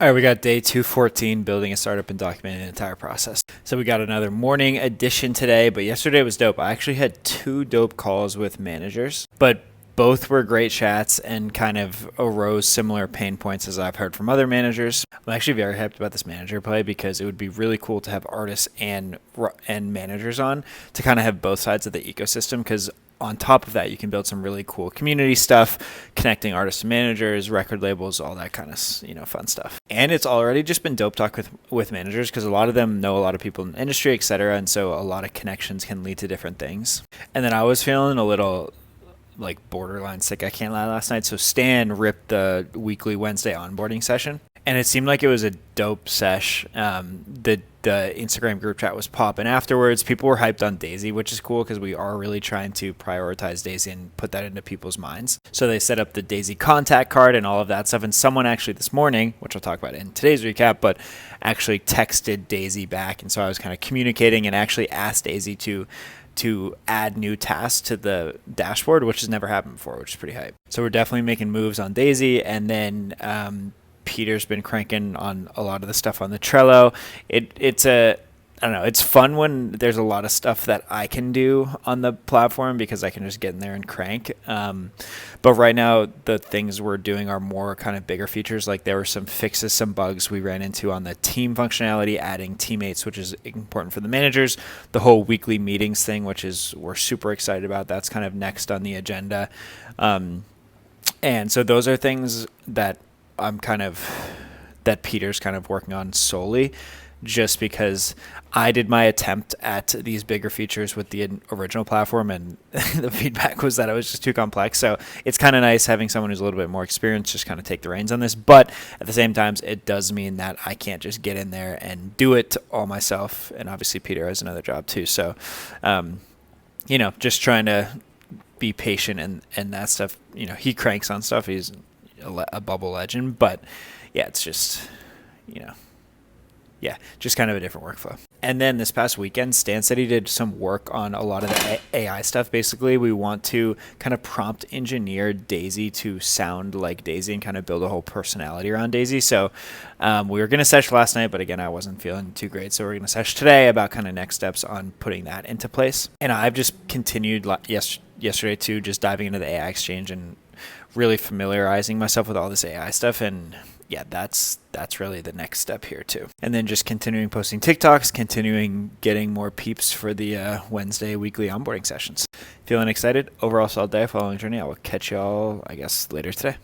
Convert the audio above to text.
All right, we got day 214, building a startup and documenting the entire process. So we got another morning edition today, but yesterday was dope. I actually had two dope calls with managers, but both were great chats and kind of arose similar pain points as I've heard from other managers. I'm actually very hyped about this manager play because it would be really cool to have artists and managers on to kind of have both sides of the ecosystem, because on top of that, you can build some really cool community stuff, connecting artists and managers, record labels, all that kind of fun stuff. And it's already just been dope talk with managers, because a lot of them know a lot of people in the industry, etc. And so a lot of connections can lead to different things. And then I was feeling a little like borderline sick, I can't lie, last night. So Stan ripped the weekly Wednesday onboarding session, and it seemed like it was a dope sesh. The Instagram group chat was popping afterwards. People were hyped on Daisy, which is cool because we are really trying to prioritize Daisy and put that into people's minds. So they set up the Daisy contact card and all of that stuff. And someone actually this morning, which I'll talk about in today's recap, but actually texted Daisy back. And so I was kind of communicating and actually asked Daisy to add new tasks to the dashboard, which has never happened before, which is pretty hype. So we're definitely making moves on Daisy. And then Peter's been cranking on a lot of the stuff on the Trello. I don't know, it's fun when there's a lot of stuff that I can do on the platform because I can just get in there and crank. But right now, the things we're doing are more kind of bigger features. Like there were some fixes, some bugs we ran into on the team functionality, adding teammates, which is important for the managers. The whole weekly meetings thing, which is we're super excited about. That's kind of next on the agenda. And so those are things that that Peter's kind of working on solely, just because I did my attempt at these bigger features with the original platform, and the feedback was that it was just too complex. So it's kind of nice having someone who's a little bit more experienced just kind of take the reins on this. But at the same time, it does mean that I can't just get in there and do it all myself. And obviously Peter has another job too. So, just trying to be patient and that stuff. He cranks on stuff. He's a bubble legend, but yeah, it's just, just kind of a different workflow. And then this past weekend, Stan said he did some work on a lot of the AI stuff. Basically, we want to kind of prompt engineer Daisy to sound like Daisy and kind of build a whole personality around Daisy. So we were going to sesh last night, but again, I wasn't feeling too great. So we're going to sesh today about kind of next steps on putting that into place. And I've just continued yesterday too, just diving into the AI exchange and really familiarizing myself with all this AI stuff. And yeah, that's really the next step here too. And then just continuing posting TikToks, continuing getting more peeps for the Wednesday weekly onboarding sessions. Feeling excited? Overall solid day, following journey. I will catch y'all, I guess, later today.